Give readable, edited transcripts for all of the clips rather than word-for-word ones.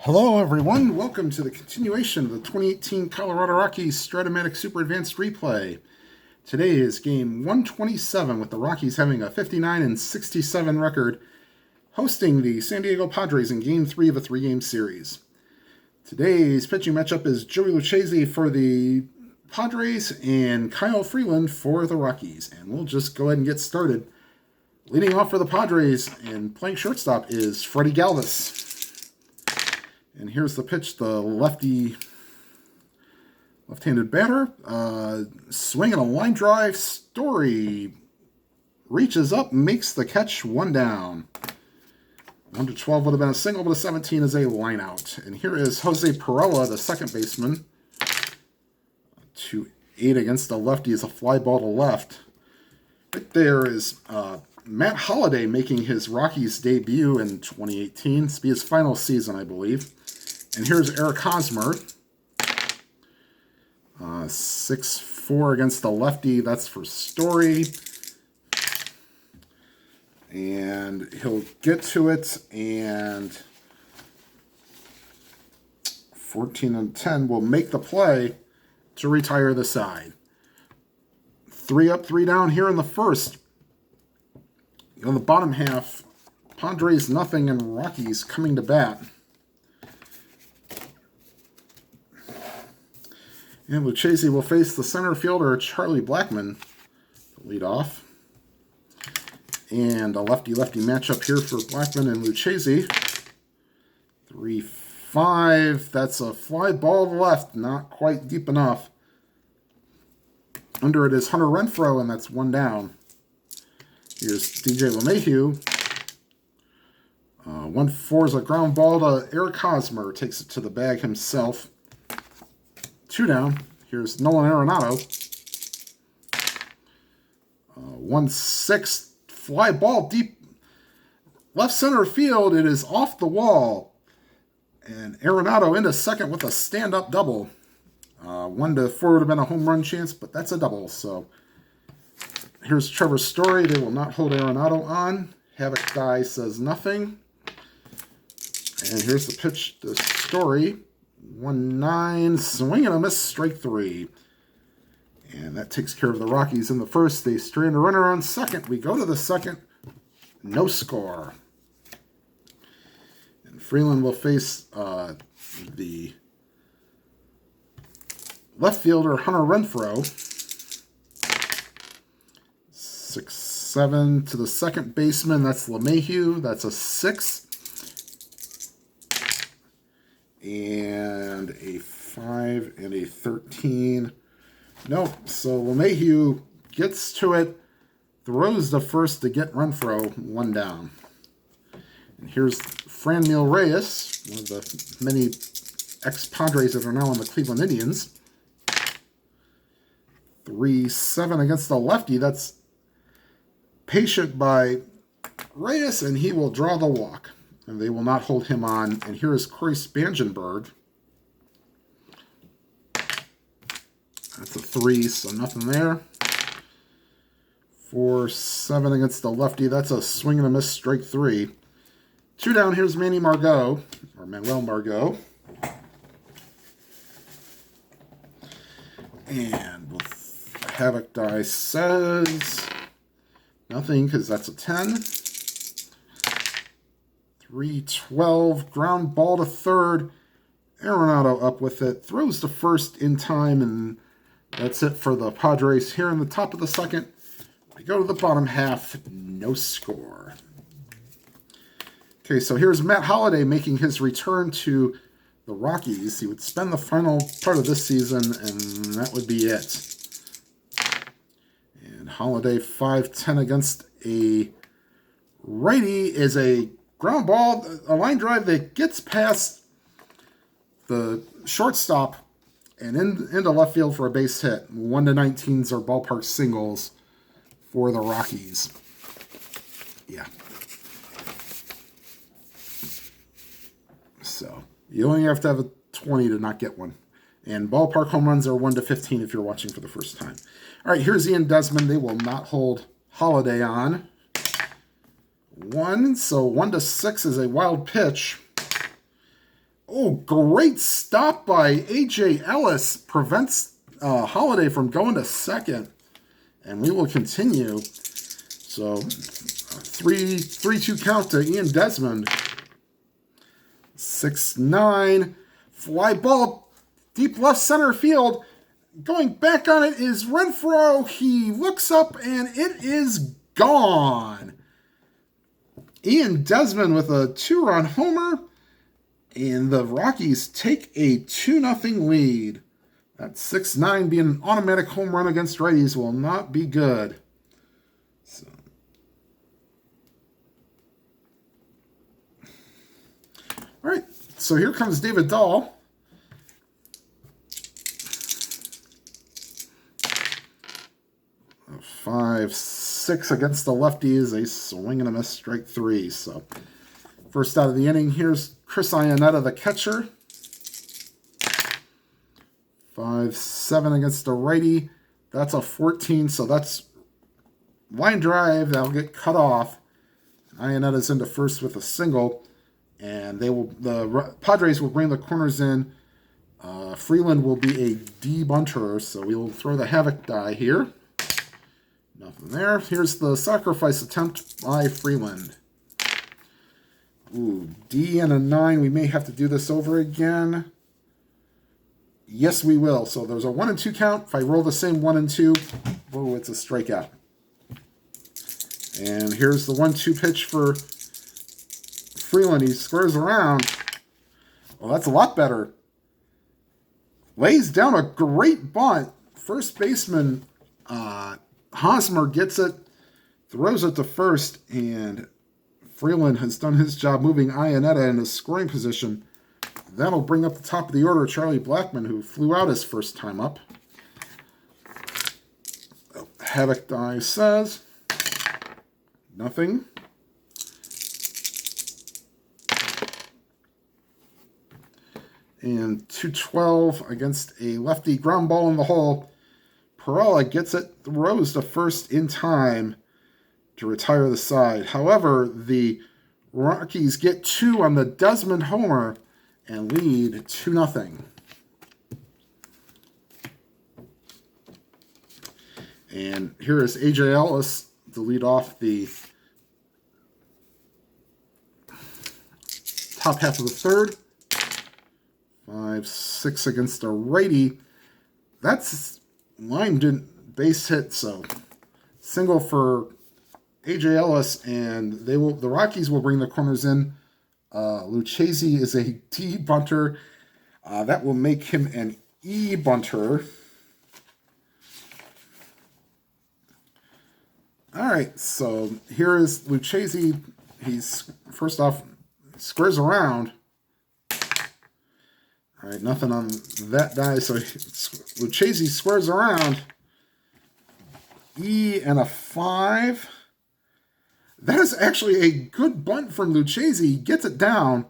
Hello, everyone. Welcome to the continuation of the 2018 Colorado Rockies Stratomatic Super Advanced Replay. Today is game 127, with the Rockies having a 59-67 record, hosting the San Diego Padres in Game 3 of a 3-game series. Today's pitching matchup is Joey Lucchesi for the Padres and Kyle Freeland for the Rockies. And we'll just go ahead and get started. Leading off for the Padres and playing shortstop is Freddie Galvis. And here's the pitch, the left-handed batter, swinging a line drive. Story reaches up, makes the catch, one down. 1-12 would have been a single, but a 17 is a line out. And here is Jose Perella, the second baseman. 2-8 against the lefty is a fly ball to left. Right there is Matt Holliday making his Rockies debut in 2018. This will be his final season, I believe. And here's Eric Hosmer, 6-4 against the lefty. That's for Story. And he'll get to it, and 14-10 will make the play to retire the side. 3 up, 3 down here in the first. On the bottom half, Padres nothing and Rockies coming to bat. And Lucchesi will face the center fielder, Charlie Blackmon, to lead off. And a lefty-lefty matchup here for Blackmon and Lucchesi. 3-5. That's a fly ball to left, not quite deep enough. Under it is Hunter Renfroe, and that's one down. Here's DJ LeMahieu. 1-4 is a ground ball to Eric Hosmer. Takes it to the bag himself. 2 down. Here's Nolan Arenado. 1-6 fly ball deep left center field. It is off the wall. And Arenado into second with a stand-up double. 1-4 would have been a home run chance, but that's a double. So here's Trevor Story. They will not hold Arenado on. Havoc Die says nothing. And here's the pitch to Story. 1-9, swing and a miss, strike 3. And that takes care of the Rockies in the first. They strand a runner on second. We go to the second. No score. And Freeland will face the left fielder, Hunter Renfroe. 6-7 to the second baseman. That's LeMahieu. That's a 6. And a 5 and a 13. Nope. So LeMahieu gets to it, throws the first to get Renfroe, one down. And here's Franmil Reyes, one of the many ex-Padres that are now on the Cleveland Indians. 3-7 against the lefty. That's patient by Reyes, and he will draw the walk. And they will not hold him on. And here is Corey Spangenberg. That's a 3, so nothing there. 4-7 against the lefty. That's a swing and a miss, strike 3. 2 down, here's Manny Margot, or Manuel Margot. And Havoc Die says nothing, because that's a 10. 3-12, ground ball to third. Arenado up with it, throws to first in time, and that's it for the Padres here in the top of the second. We go to the bottom half, no score. Okay, so here's Matt Holliday making his return to the Rockies. He would spend the final part of this season, and that would be it. And Holliday, 5-10 against a righty, is a ground ball, a line drive that gets past the shortstop and into left field for a base hit. 1-19s are ballpark singles for the Rockies. Yeah. So you only have to have a 20 to not get one. And ballpark home runs are 1-15 if you're watching for the first time. All right, here's Ian Desmond. They will not hold Holliday on. 1, so 1-6 is a wild pitch. Oh, great stop by A.J. Ellis. Prevents Holiday from going to second. And we will continue. So, 3-2 count to Ian Desmond. 6-9. Fly ball deep left center field. Going back on it is Renfroe. He looks up and it is gone. Ian Desmond with a 2-run homer. And the Rockies take a 2-0 lead. That 6-9 being an automatic home run against righties will not be good. So. All right, so here comes David Dahl. A 5-6 against the lefties. A swing and a miss, strike 3. So first out of the inning, here's Chris Iannetta, the catcher. 5-7 against the righty. That's a 14, so that's line drive. That'll get cut off. Iannetta's into first with a single, and the Padres will bring the corners in. Freeland will be a debunter, so we will throw the havoc die here. Nothing there. Here's the sacrifice attempt by Freeland. Ooh, D and a 9. We may have to do this over again. Yes, we will. So there's a 1 and 2 count. If I roll the same 1 and 2, whoa, it's a strikeout. And here's the 1-2 pitch for Freeland. He squares around. Well, that's a lot better. Lays down a great bunt. First baseman Hosmer gets it, throws it to first, and Freeland has done his job moving Iannetta in a scoring position. That'll bring up the top of the order Charlie Blackmon, who flew out his first time up. Havoc die says nothing. And 2-12 against a lefty ground ball in the hole. Perella gets it, throws to first in time to retire the side. However, the Rockies get 2 on the Desmond homer and lead 2-0. And here is A.J. Ellis to lead off the top half of the third. 5-6 against a righty. That's line base hit, so single for A.J. Ellis, and the Rockies will bring the corners in. Lucchesi is a D bunter. That will make him an E bunter. All right, so here is Lucchesi. He's first off squares around. All right, nothing on that die. So Lucchesi squares around. E and a 5. That is actually a good bunt from Lucchesi. He gets it down.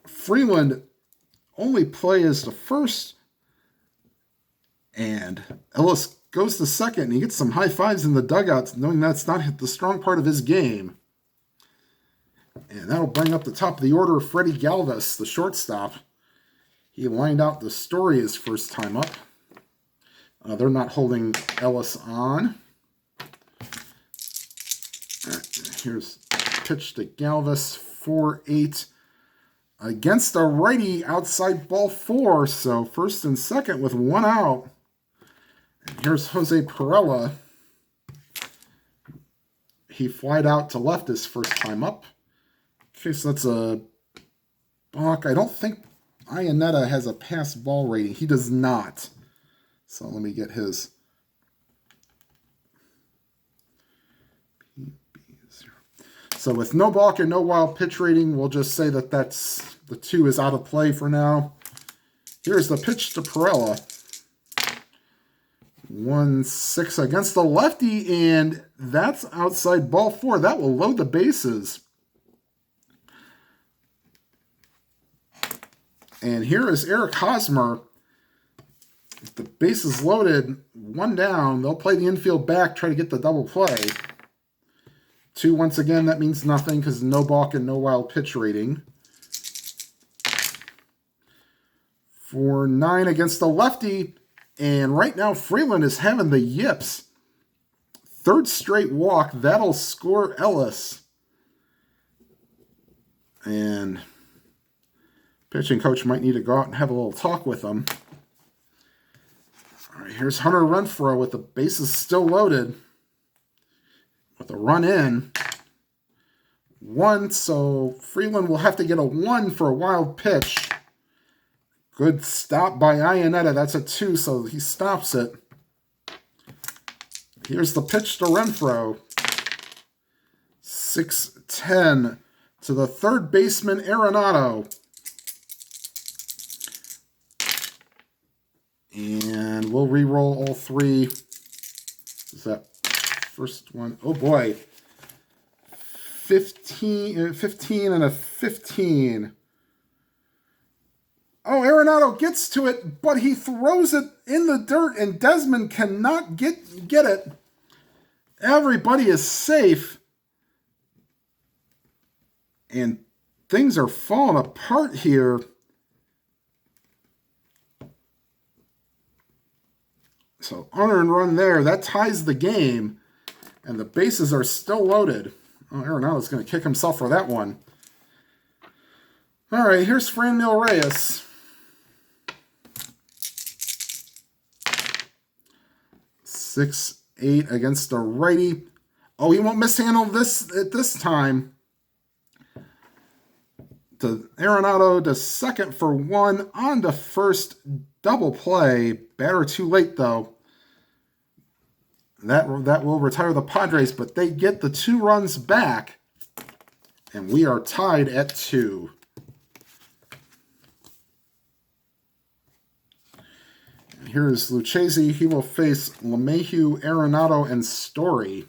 Freeland only play is to first. And Ellis goes to second. And he gets some high fives in the dugouts, knowing that's not the strong part of his game. And that'll bring up the top of the order Freddie Galvis, the shortstop. He lined out the Story his first time up. They're not holding Ellis on. All right, here's pitch to Galvis, 4-8 against a righty, outside ball 4. So first and second with 1 out. And here's Jose Perella. He flied out to left his first time up. Okay, so that's a balk. I don't think Iannetta has a pass ball rating. He does not. So let me get his. So with no balk and no wild pitch rating, we'll just say that the 2 is out of play for now. Here's the pitch to Perella. 1-6 against the lefty, and that's outside ball 4. That will load the bases. And here is Eric Hosmer. If the base is loaded, 1 down. They'll play the infield back, try to get the double play. 2, once again, that means nothing because no balk and no wild pitch rating. 4-9 against the lefty. And right now, Freeland is having the yips. Third straight walk. That'll score Ellis. And pitching coach might need to go out and have a little talk with him. All right, here's Hunter Renfroe with the bases still loaded. With a run in. 1, so Freeland will have to get a 1 for a wild pitch. Good stop by Iannetta. That's a 2, so he stops it. Here's the pitch to Renfroe. 6-10 to the third baseman, Arenado. And we'll re-roll all 3. Is that first one? Oh boy. 15 and a 15. Oh, Arenado gets to it, but he throws it in the dirt, and Desmond cannot get it. Everybody is safe. And things are falling apart here. So, unearned run there. That ties the game. And the bases are still loaded. Oh, Arenado's going to kick himself for that one. All right, here's Franmil Reyes. 6-8 against a righty. Oh, he won't mishandle this at this time. To Arenado to second for 1. On to first. Double play. Batter too late, though. That will retire the Padres, but they get the 2 runs back. And we are tied at 2. And here's Lucchesi. He will face LeMahieu, Arenado, and Story.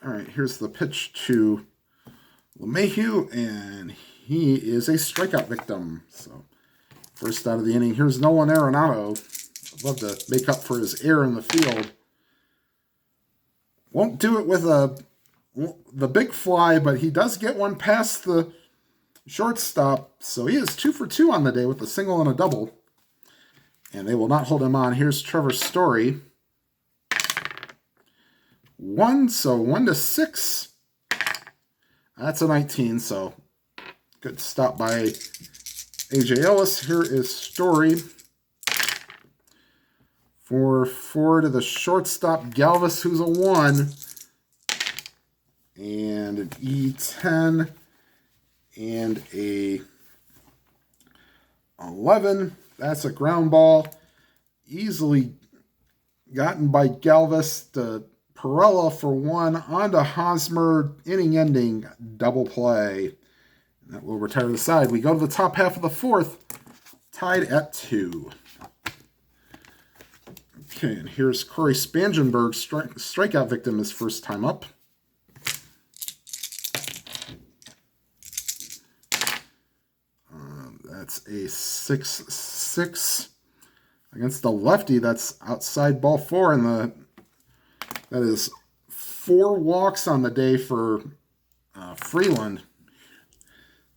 All right, here's the pitch to LeMahieu, and he is a strikeout victim. So, first out of the inning. Here's Nolan Arenado. I'd love to make up for his error in the field. Won't do it with the big fly, but he does get one past the shortstop. So he is 2 for 2 on the day with a single and a double. And they will not hold him on. Here's Trevor Story. 1, so 1-6. That's a 19, so good stop by A.J. Ellis. Here is Story. 4-4 to the shortstop, Galvis, who's a 1. And an E10 and a 11. That's a ground ball. Easily gotten by Galvis to Perella for 1. On to Hosmer. Inning-ending double play. And that will retire the side. We go to the top half of the 4th. Tied at 2. Okay, and here's Corey Spangenberg, strikeout victim, his first time up. That's a 6-6 against the lefty. That's outside ball 4, and that is 4 walks on the day for Freeland.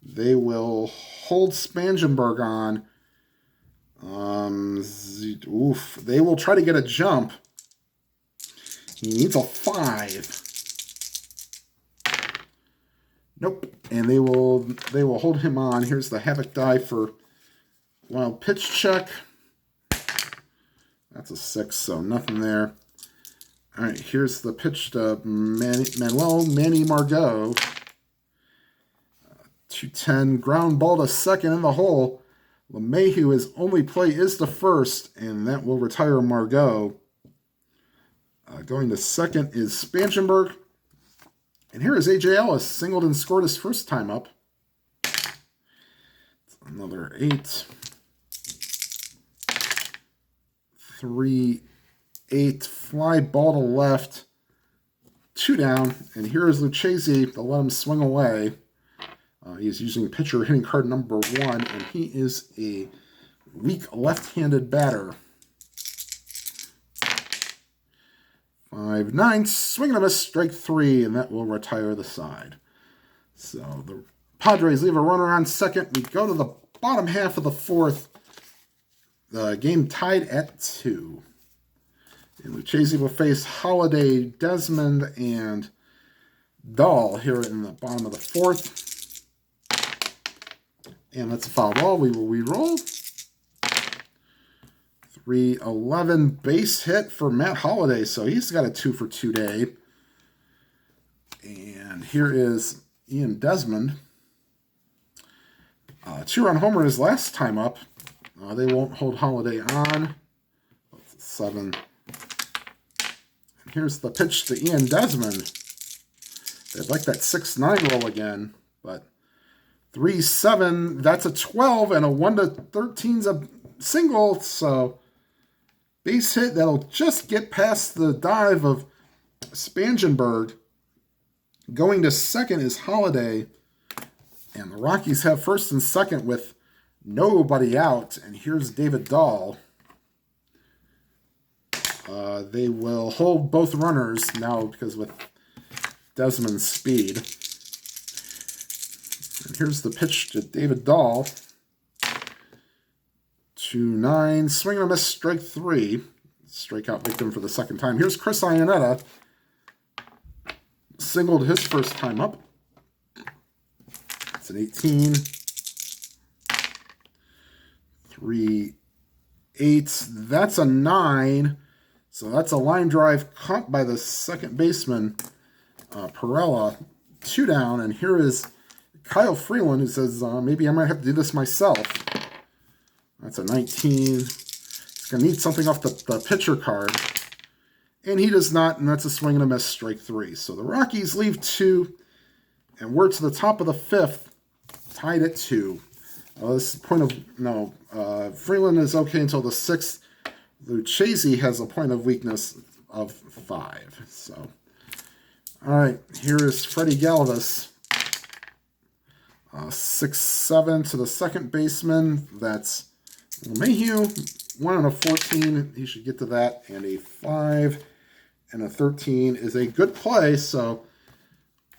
They will hold Spangenberg on. They will try to get a jump. He needs a 5. Nope. And they will hold him on. Here's the Havoc die for wild pitch check. That's a 6, so nothing there. All right, here's the pitch to Manny Margot. 2-10, ground ball to second in the hole. LeMahieu, his only play is to first, and that will retire Margot. Going to second is Spangenberg. And here is A.J. Ellis, singled and scored his first time up. Another 8. 3-8, fly ball to left. 2 down, and here is Lucchesi to let him swing away. He's using pitcher hitting card number 1, and he is a weak left-handed batter. 5-9, swing and a miss, strike 3, and that will retire the side. So the Padres leave a runner on second. We go to the bottom half of the fourth. The game tied at 2. And Lucchesi will face Holiday, Desmond, and Dahl here in the bottom of the fourth. And that's a foul ball. We will re-roll. 311 base hit for Matt Holiday. So he's got a 2-for-2 day. And here is Ian Desmond. 2-run homer his last time up. They won't hold Holiday on. 7. And here's the pitch to Ian Desmond. They'd like that 6-9 roll again. But 3-7, that's a 12, and a 1-13's a single. So base hit that'll just get past the dive of Spangenberg. Going to second is Holiday. And the Rockies have first and second with nobody out. And here's David Dahl. They will hold both runners now because with Desmond's speed. And here's the pitch to David Dahl. 2-9. Swing and a miss, strike 3. Strikeout victim for the second time. Here's Chris Iannetta. Singled his first time up. It's an 18. 3-8. That's a 9. So that's a line drive caught by the second baseman, Perella. 2 down. And here is Kyle Freeland, who says, maybe I might have to do this myself. That's a 19. He's going to need something off the pitcher card. And he does not, and that's a swing and a miss, strike 3. So the Rockies leave 2, and we're to the top of the 5th, tied at 2. This is point of, no, Freeland is okay until the 6th. Lucchesi has a point of weakness of 5. So, all right, here is Freddie Galvis. 6-7 to the second baseman. That's Mayhew. 1 and a 14. He should get to that. And a 5 and a 13 is a good play. So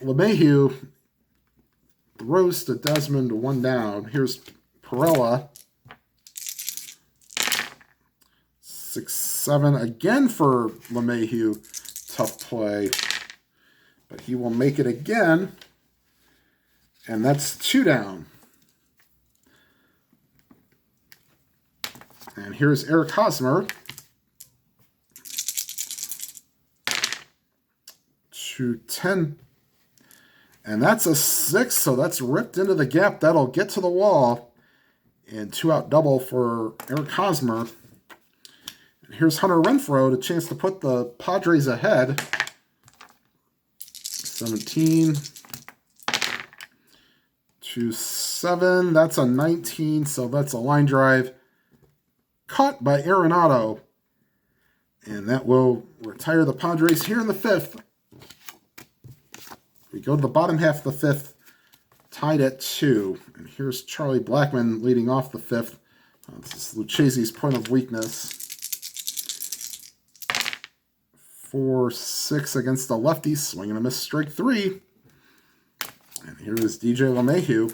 LeMahieu throws to Desmond 1 down. Here's Perella. 6-7 again for LeMahieu. Tough play. But he will make it again. And that's 2 down. And here's Eric Hosmer. 2-10. And that's a 6, so that's ripped into the gap. That'll get to the wall. And 2-out double for Eric Hosmer. And here's Hunter Renfroe, a chance to put the Padres ahead. 17. 2-7. That's a 19, so that's a line drive. Caught by Arenado. And that will retire the Padres here in the 5th. We go to the bottom half of the 5th, tied at 2. And here's Charlie Blackmon leading off the 5th. This is Lucchesi's point of weakness. 4-6 against the lefty. Swing and a miss, strike 3. And here is DJ LeMahieu.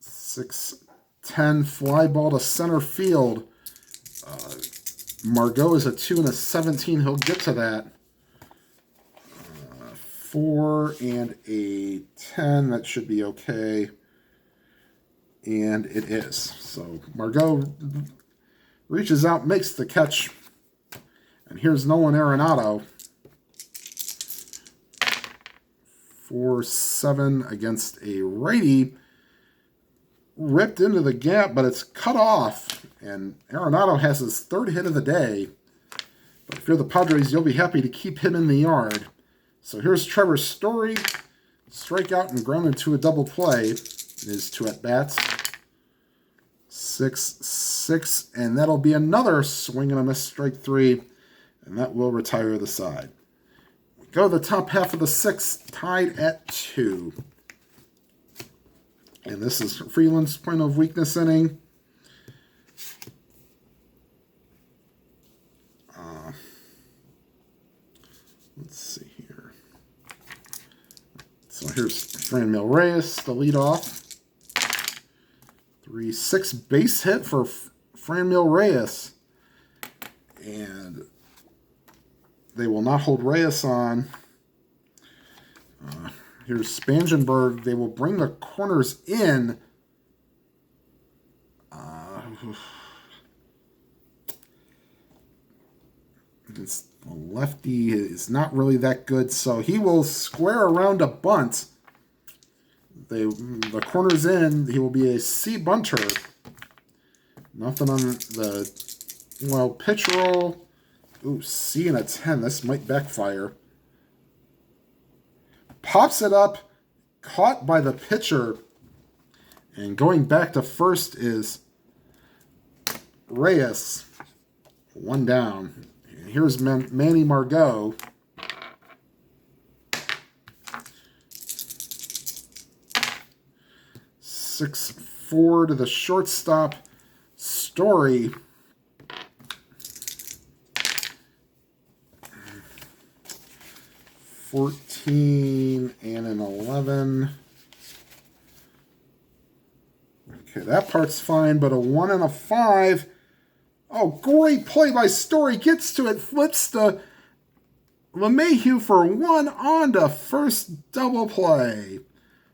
6-10 fly ball to center field. Margot is a 2 and a 17. He'll get to that. 4 and a 10. That should be okay. And it is. So Margot reaches out, makes the catch. And here's Nolan Arenado. 4-7 against a righty. Ripped into the gap, but it's cut off. And Arenado has his 3rd hit of the day. But if you're the Padres, you'll be happy to keep him in the yard. So here's Trevor Story. Strikeout and ground into a double play. His 2 at-bats. 6-6. And that'll be another swing and a miss, strike 3. And that will retire the side. We go to the top half of the 6th, tied at 2. And this is Freeland's point of weakness inning. Let's see here. So here's Franmil Reyes to lead off. 3-6 base hit for Franmil Reyes. And they will not hold Reyes on. Here's Spangenberg. They will bring the corners in. The lefty is not really that good, so he will square around a bunt. The corner's in. He will be a C bunter. Nothing on the pitch roll. Ooh, C and a 10. This might backfire. Pops it up, caught by the pitcher, and going back to first is Reyes. One down. And here's Manny Margot. Six four to the shortstop, Story. 14 and an 11. Okay, that part's fine, but a 1 and a 5. Oh, great play by Story. Gets to it, flips to LeMahieu for 1 on to first double play.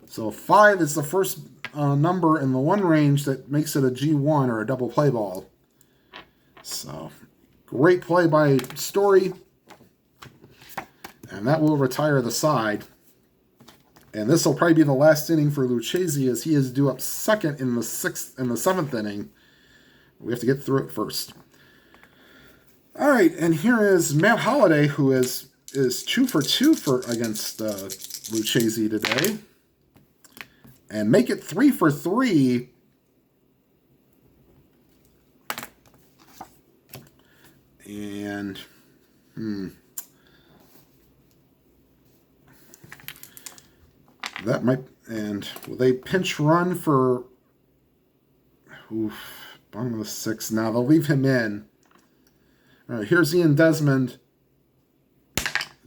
So 5 is the first number in the 1 range that makes it a G1 or a double play ball. So great play by Story. And that will retire the side. And this will probably be the last inning for Lucchesi, as he is due up second in the 7th inning. We have to get through it first. All right, and here is Matt Holliday, who is 2 for 2 against Lucchesi today. And make it 3 for 3. And that might, and will they pinch run for bottom of the 6th? Now they'll leave him in. All right, here's Ian Desmond.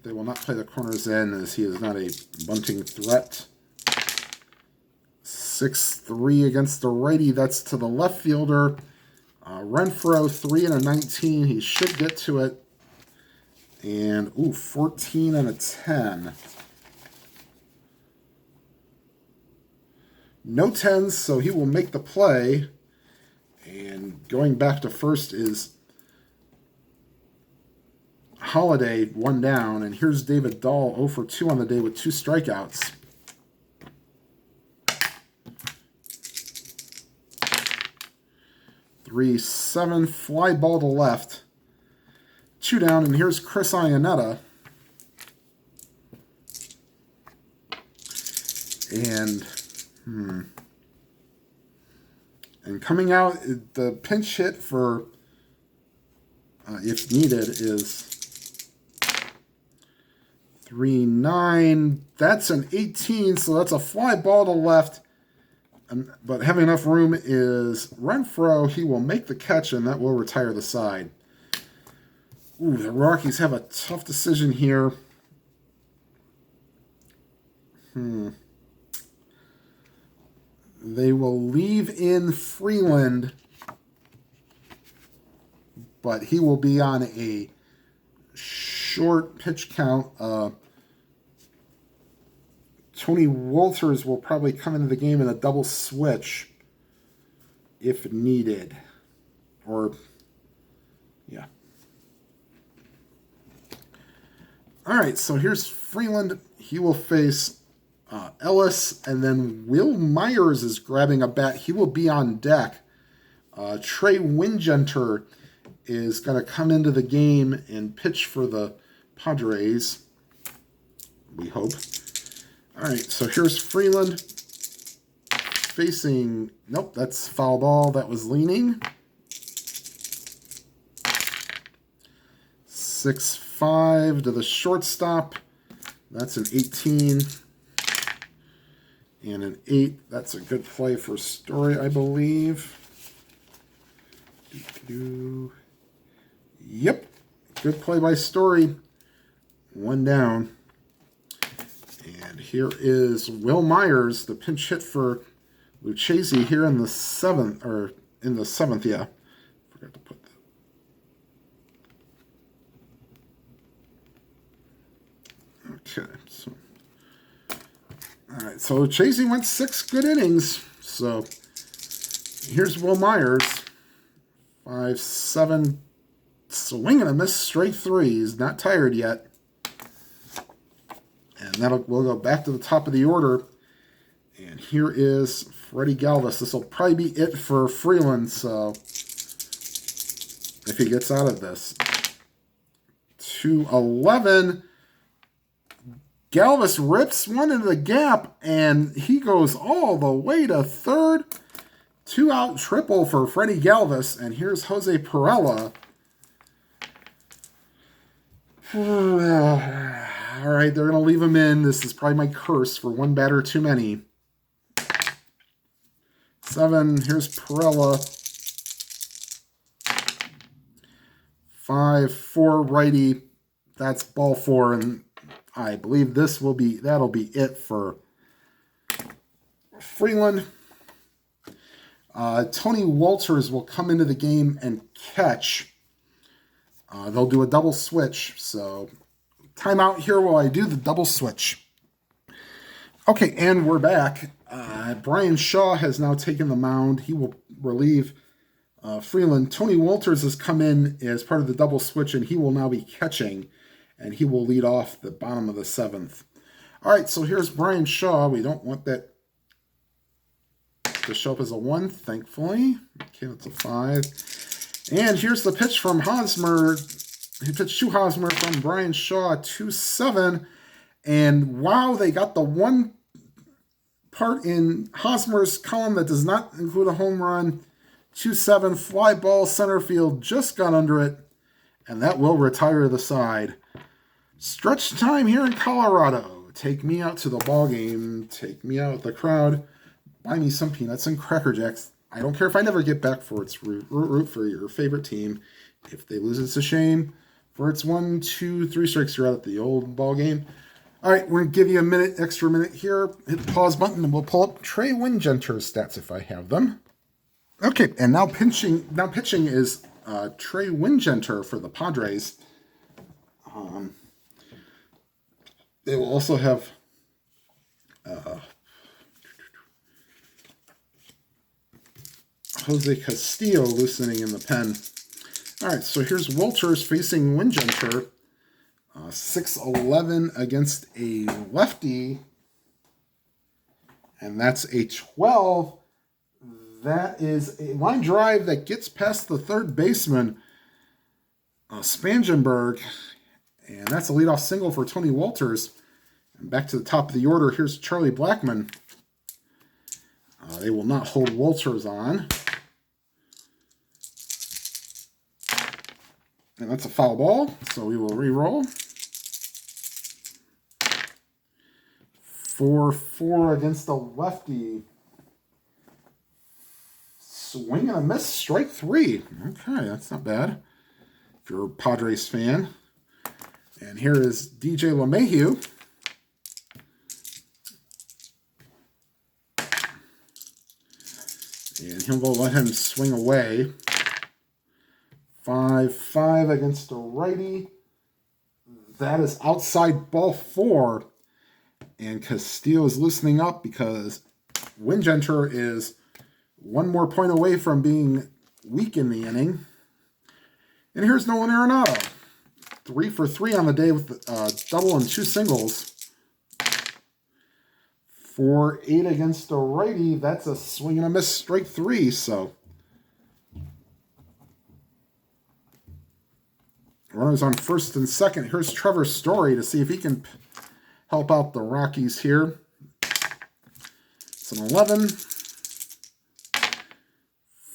They will not play the corners in, as he is not a bunting threat. 6-3 against the righty. That's to the left fielder. Renfroe, 3 and a 19. He should get to it. And 14 and a 10. No 10s, so he will make the play. And going back to first is Holliday, 1 down. And here's David Dahl, 0 for 2 on the day with 2 strikeouts. Three, 7, fly ball to left. 2 down, and here's Chris Iannetta. And coming out, the pinch hit for, if needed, is 3-9. That's an 18, so that's a fly ball to left. But having enough room is Renfroe. He will make the catch, and that will retire the side. Ooh, the Rockies have a tough decision here. They will leave in Freeland, but he will be on a short pitch count. Tony Wolters will probably come into the game in a double switch if needed. Or, yeah. All right, so here's Freeland. He will face Ellis, and then Will Myers is grabbing a bat. He will be on deck. Trey Wingenter is going to come into the game and pitch for the Padres, we hope. All right, so here's Freeland facing, nope, that's foul ball. That was leaning. 6-5 to the shortstop. That's an 18. And an 8. That's a good play for Story, I believe. Yep, good play by Story. 1 down. And here is Will Myers, the pinch hit for Lucchesi here in the seventh, yeah. Forgot to put that. Okay, so all right, so Lucchesi went 6 good innings. So here's Will Myers, 5-7, swing and a miss, straight 3. He's not tired yet. And we'll go back to the top of the order. And here is Freddie Galvis. This will probably be it for Freeland, so if he gets out of this. 2-11. Galvis rips one into the gap, and he goes all the way to third. 2-out triple for Freddie Galvis, and here's Jose Perella. All right, they're going to leave him in. This is probably my curse for one batter too many. 7, here's Perella. 5-4 righty. That's ball 4, and I believe that'll be it for Freeland. Tony Walters will come into the game and catch. They'll do a double switch, so timeout here while I do the double switch. Okay, and we're back. Brian Shaw has now taken the mound. He will relieve Freeland. Tony Walters has come in as part of the double switch, and he will now be catching, and he will lead off the bottom of the 7th. All right, so here's Brian Shaw. We don't want that to show up as a 1, thankfully. Okay, that's a 5. And here's the pitch from Hosmer. He pitched to Hosmer from Brian Shaw, 2-7. And wow, they got the one part in Hosmer's column that does not include a home run. 2-7, fly ball, center field, just got under it. And that will retire the side. Stretch time here in Colorado. Take me out to the ball game. Take me out with the crowd. Buy me some peanuts and Cracker Jacks. I don't care if I never get back for its root for your favorite team. If they lose, it's a shame. For its 1, 2, 3 strikes, you're out at the old ball game. All right, we're going to give you extra minute here. Hit the pause button, and we'll pull up Trey Wingenter's stats if I have them. Okay, and now pitching is Trey Wingenter for the Padres. They will also have Jose Castillo loosening in the pen. All right, so here's Walters facing Wingenter. 6-11 against a lefty. And that's a 12. That is a line drive that gets past the third baseman, Spangenberg. And that's a leadoff single for Tony Walters. And back to the top of the order, here's Charlie Blackmon. They will not hold Walters on. And that's a foul ball, so we will re-roll. 4-4 against the lefty. Swing and a miss, strike 3. Okay, that's not bad if you're a Padres fan. And here is DJ LeMahieu. And he'll let him swing away. 5-5 against a righty. That is outside ball 4. And Castillo is loosening up because Wingenter is one more point away from being weak in the inning. And here's Nolan Arenado. 3 for 3 on the day with double and 2 singles. 4-8 against a righty. That's a swing and a miss, strike 3. So runners on first and second. Here's Trevor Story to see if he can help out the Rockies here. It's an 11.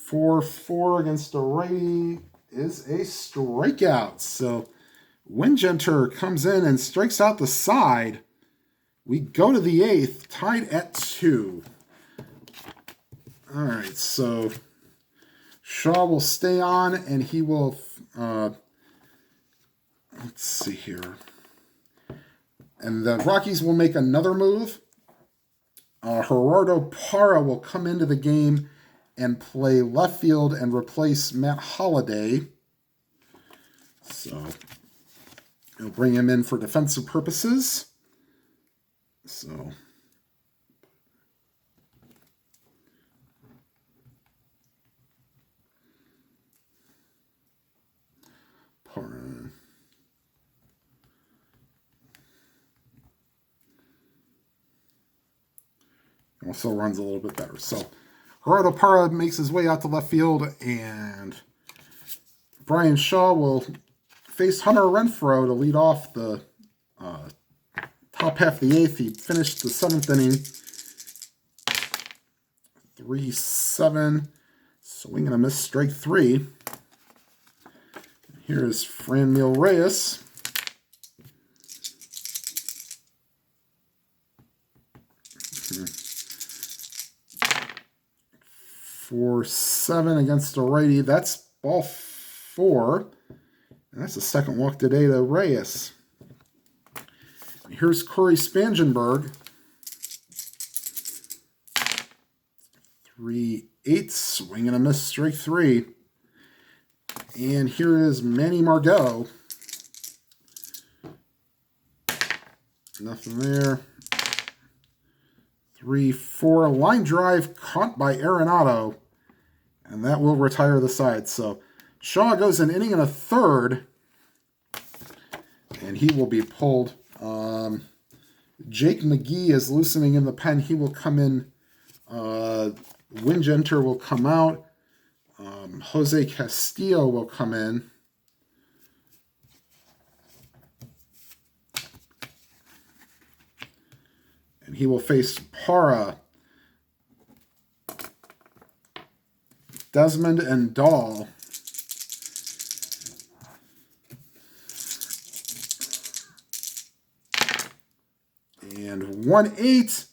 4-4 against a righty is a strikeout. So Wingenter comes in and strikes out the side. We go to the 8th, tied at 2. All right, so Shaw will stay on, and he will, let's see here. And the Rockies will make another move. Gerardo Parra will come into the game and play left field and replace Matt Holliday. So he'll bring him in for defensive purposes. So Parra. Also runs a little bit better. So Gerardo Parra makes his way out to left field, and Brian Shaw will face Hunter Renfroe to lead off the top half of the eighth. He finished the seventh inning 3-7, swing and a miss, strike three. Here is Franmil Reyes. 4-7 against a righty. That's ball four. And that's the second walk today to Reyes. Here's Corey Spangenberg. 3-8, swing and a miss, strike three. And here is Manny Margot. Nothing there. 3-4, line drive caught by Arenado. And that will retire the side. So Shaw goes an inning and a third. And he will be pulled. Jake McGee is loosening in the pen. He will come in. Wingenter will come out. Jose Castillo will come in. And he will face Parra, Desmond, and Dahl. And 1-8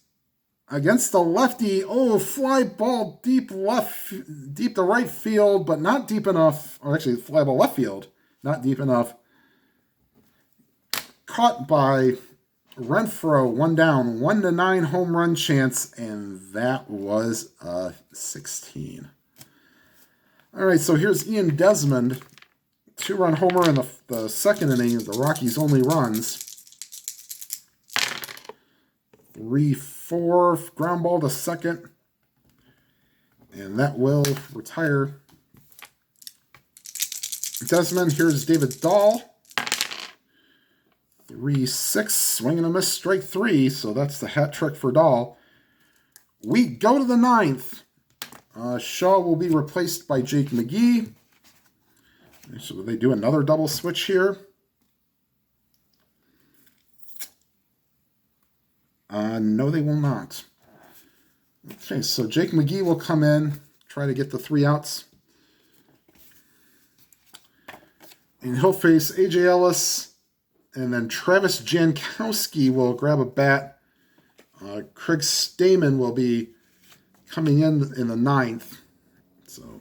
against the lefty. Oh, fly ball deep to right field, but not deep enough. Or actually, fly ball left field, not deep enough. Caught by Renfroe, one down, 1-9 home run chance, and that was a 16. All right, so here's Ian Desmond, 2-run homer in the second inning of the Rockies' only runs. 3-4, ground ball to second, and that will retire Desmond. Here's David Dahl. 3-6, swing and a miss, strike three. So that's the hat trick for Dahl. We go to the ninth. Shaw will be replaced by Jake McGee. So they do another double switch here. No, they will not. Okay, so Jake McGee will come in, try to get the 3 outs. And he'll face A.J. Ellis, and then Travis Jankowski will grab a bat. Craig Stamen will be coming in the ninth. So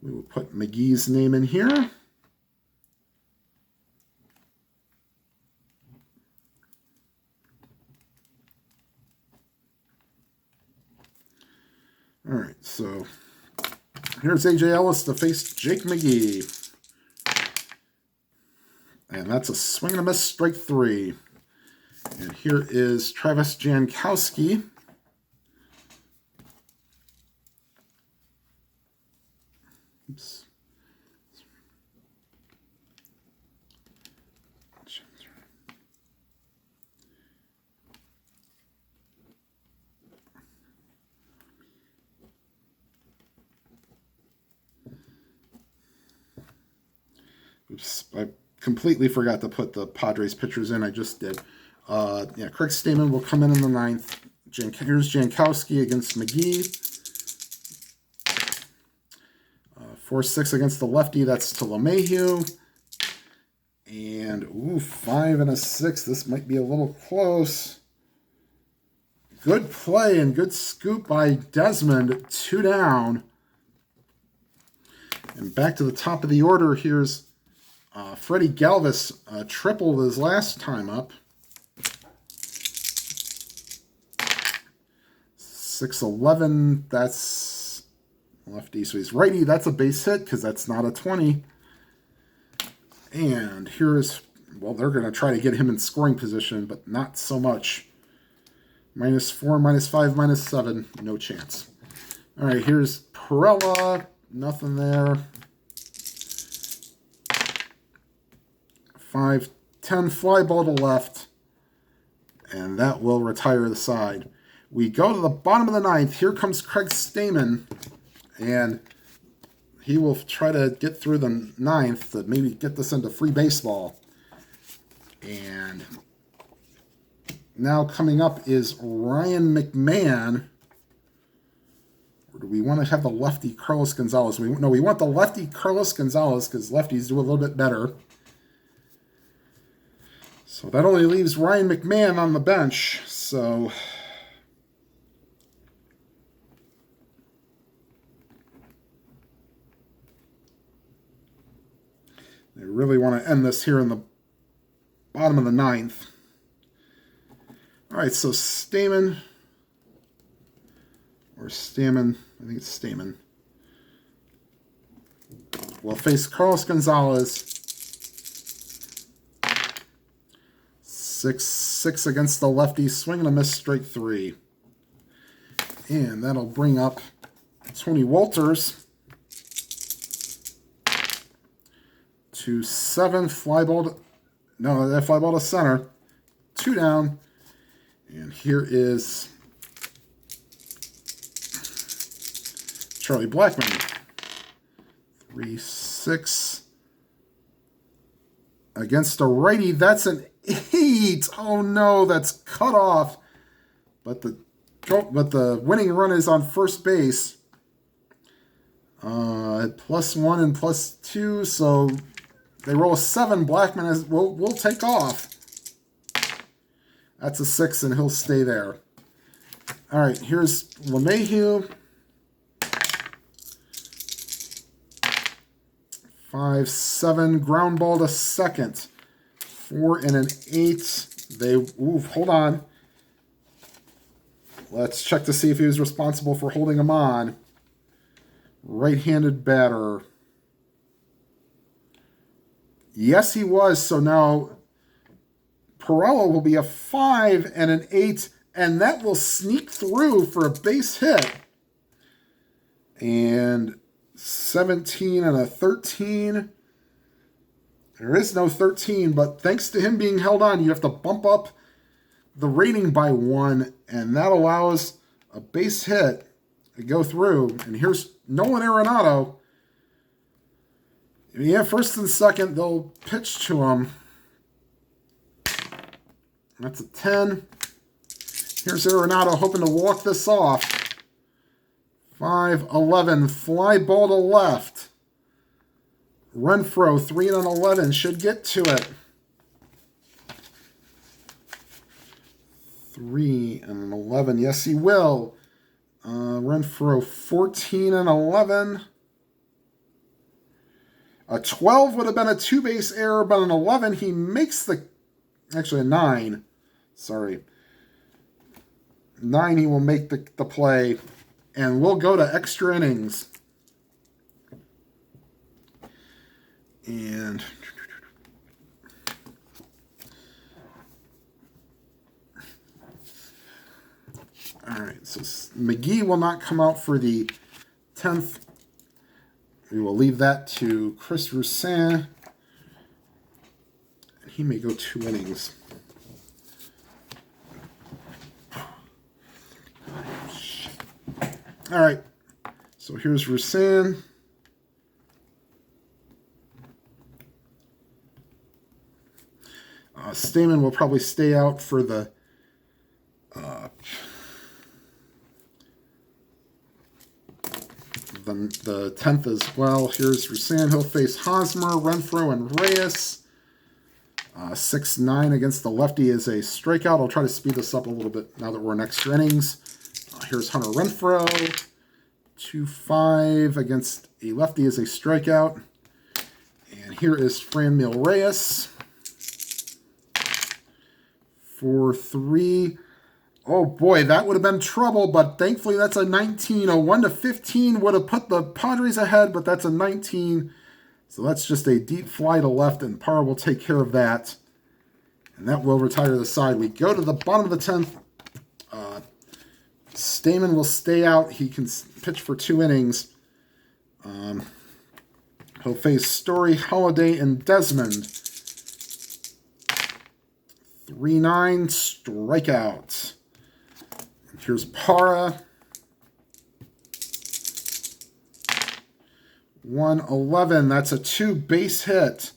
we will put McGee's name in here. All right, so here's A.J. Ellis to face Jake McGee. And that's a swing and a miss, strike three. And here is Travis Jankowski. Oops. Oops, I completely forgot to put the Padres pitchers in. I just did. Craig Stamen will come in the ninth. Here's Jankowski against McGee. 4-6 against the lefty. That's to LeMahieu. And, 5 and a 6. This might be a little close. Good play and good scoop by Desmond. 2 down. And back to the top of the order. Here's Freddie Galvis tripled his last time up. 6-11, that's lefty, so he's righty. That's a base hit because that's not a 20. And here's, well, they're going to try to get him in scoring position, but not so much. -4, -5, -7, no chance. All right, here's Perella, nothing there. 5-10, fly ball to left, and that will retire the side. We go to the bottom of the ninth. Here comes Craig Stamen, and he will try to get through the ninth to maybe get this into free baseball. And now coming up is Ryan McMahon. Or do we want to have the lefty Carlos Gonzalez? We want the lefty Carlos Gonzalez because lefties do a little bit better. So that only leaves Ryan McMahon on the bench. So they really want to end this here in the bottom of the ninth. All right, so Stamen, or Stamen, I think it's Stamen, will face Carlos Gonzalez. 6-6 against the lefty, swing and a miss, strike 3. And that'll bring up Tony Walters to 7, fly ball to, no, that fly ball to center, 2 down. And here is Charlie Blackmon, 3-6 against a righty. That's an 8. Oh no, that's cut off. But the winning run is on first base. +1 and +2, so they roll a 7. Blackmon will take off. That's a 6, and he'll stay there. All right, here's LeMahieu. 5-7, ground ball to second. 4 and an 8. Hold on. Let's check to see if he was responsible for holding him on. Right-handed batter. Yes, he was. So now Perella will be a 5 and an 8, and that will sneak through for a base hit. And 17 and a 13. There is no 13, but thanks to him being held on, you have to bump up the rating by 1, and that allows a base hit to go through. And here's Nolan Arenado. Yeah, first and second, they'll pitch to him. That's a 10. Here's Arenado hoping to walk this off. 5-11, fly ball to left. Renfroe, 3 and an 11, should get to it. 3 and an 11, yes he will. Renfroe, 14 and 11. A 12 would have been a 2-base error, but an 11, he makes actually a 9. Sorry. 9, he will make the play. And we'll go to extra innings. And all right, so McGee will not come out for the 10th. We will leave that to Chris Roussin. And he may go 2 innings. All right, so here's Roussin. Stamen will probably stay out for the 10th as well. Here's Roussin. He'll face Hosmer, Renfroe, and Reyes. 6-9 against the lefty is a strikeout. I'll try to speed this up a little bit now that we're in extra innings. Here's Hunter Renfroe. 2-5 against a lefty is a strikeout. And here is Franmil Reyes. 4-3 Oh boy, that would have been trouble, but thankfully that's a 19. A 1 to 15 would have put the Padres ahead, but that's a 19. So that's just a deep fly to left, and Parra will take care of that. And that will retire the side. We go to the bottom of the 10th. Stamen will stay out. He can pitch for 2 innings. He'll face Story, Holiday, and Desmond. 3-9 strikeout. Here's Parra. 111. That's a 2 base hit.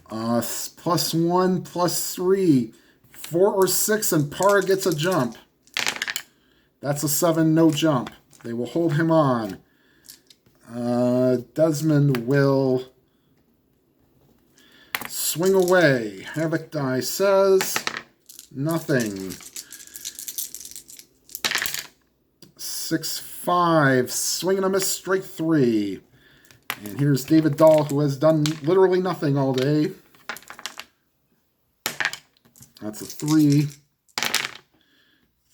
+1, +3. 4 or 6, and Parra gets a jump. That's a 7, no jump. They will hold him on. Desmond will swing away. Havoc die says nothing. 6-5. Swing and a miss, strike 3. And here's David Dahl, who has done literally nothing all day. That's a 3.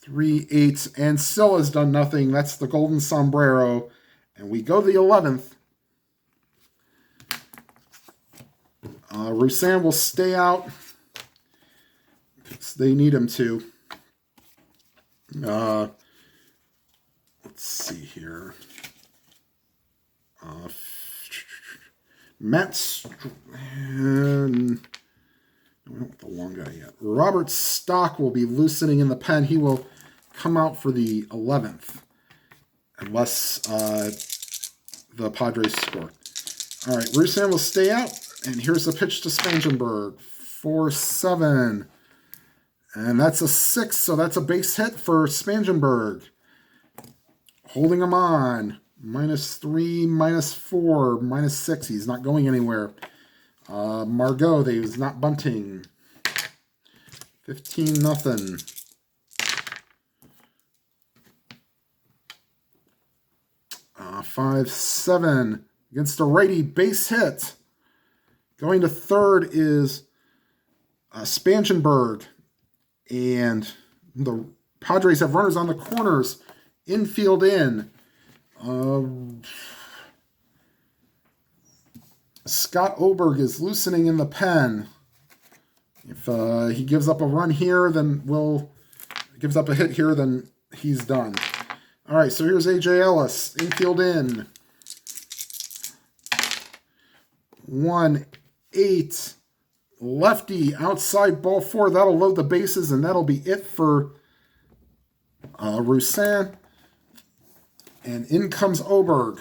3-8. And still has done nothing. That's the Golden Sombrero. And we go to the 11th. Roussan will stay out. Because they need him to. Let's see here. Matt... And we don't want the long guy yet. Robert Stock will be loosening in the pen. He will come out for the 11th. Unless the Padres score. All right, Roussan will stay out. And here's the pitch to Spangenberg. 4-7. And that's a 6, so that's a base hit for Spangenberg. Holding him on. -3, -4, -6. He's not going anywhere. Margot, they was not bunting. 15-0. Uh, 5-7 against a righty, base hit. Going to third is Spangenberg. And the Padres have runners on the corners. Infield in. Scott Oberg is loosening in the pen. If he gives up a run here, then gives up a hit here, then he's done. All right, so here's A.J. Ellis, infield in. 1-8, lefty, outside ball 4. That'll load the bases, and that'll be it for Roussan. And in comes Oberg.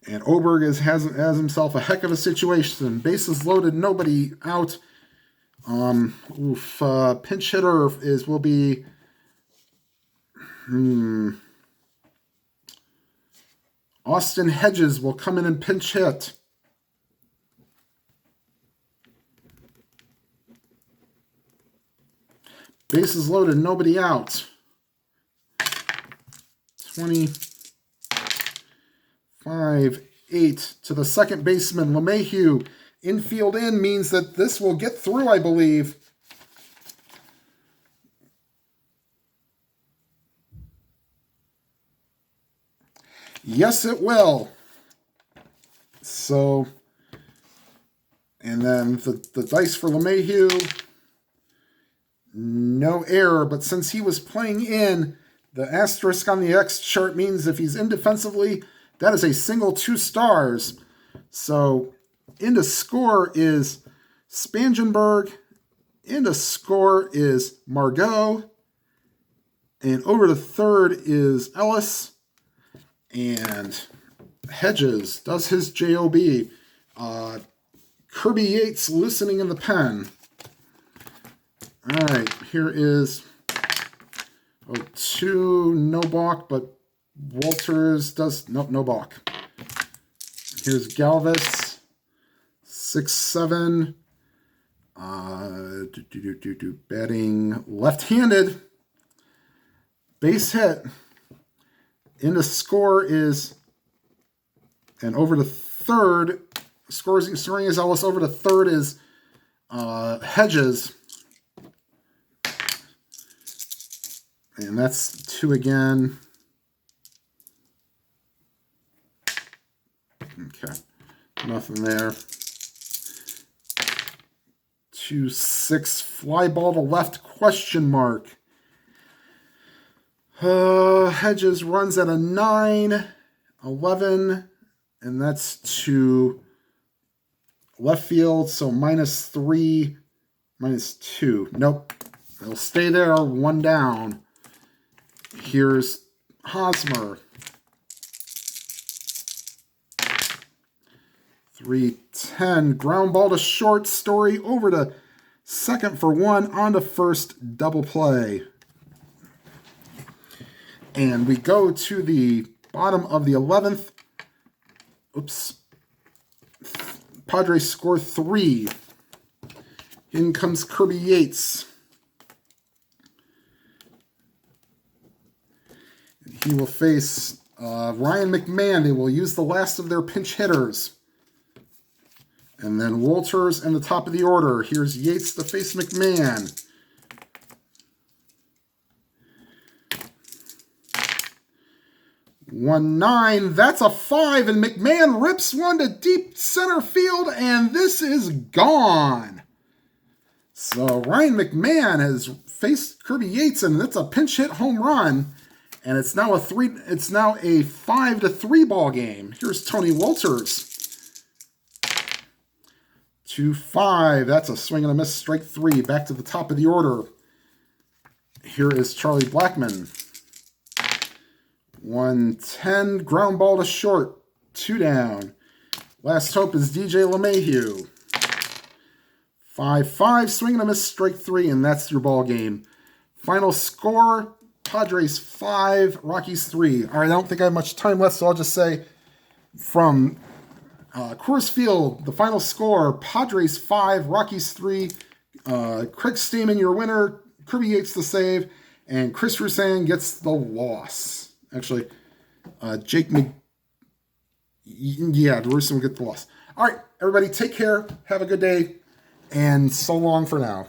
And Oberg has himself a heck of a situation. Bases loaded, nobody out. Pinch hitter will be Austin Hedges will come in and pinch hit. Bases loaded, nobody out. 25-8 to the second baseman, LeMahieu. Infield in means that this will get through, I believe. Yes, it will. So, and then the dice for LeMahieu. No error, but since he was playing in, the asterisk on the X chart means if he's in defensively, that is a single 2 stars. So, into score is Spangenberg. Into score is Margot. And over to third is Ellis. And Hedges does his JOB. Kirby Yates loosening in the pen. All right, here is 2, no balk, but Walters does, nope, no balk. Here's Galvis, 6-7, batting left-handed, base hit. In the score is And over to third, scoring is Ellis. Over to third is Hedges. And that's 2 again. Okay, nothing there. 2-6, fly ball to left, question mark. Hedges runs at a 9, 11, and that's to left field, so -3, -2. Nope, it'll stay there, 1 down. Here's Hosmer. 3-10, ground ball to short, Story over to second for 1, on to first, double play. And we go to the bottom of the 11th. Oops. Padres score 3. In comes Kirby Yates. And he will face Ryan McMahon. They will use the last of their pinch hitters. And then Walters in the top of the order. Here's Yates to face McMahon. (1-9), that's a 5, and McMahon rips one to deep center field, and this is gone. So Ryan McMahon has faced Kirby Yates, and it's a pinch hit home run, and it's now a 5-3 ball game. Here's Tony Walters. 2-5, that's a swing and a miss, strike 3. Back to the top of the order. Here is Charlie Blackmon. 1-10, ground ball to short, 2 down. Last hope is DJ LeMahieu. 5-5, swing and a miss, strike 3, and that's your ball game. Final score, Padres 5, Rockies 3. All right, I don't think I have much time left, so I'll just say from Coors Field, the final score, Padres 5, Rockies 3. Craig Stammen, your winner. Kirby Yates the save. And Chris Rusan gets the loss. Actually, Rusan will get the loss. All right, everybody, take care. Have a good day. And so long for now.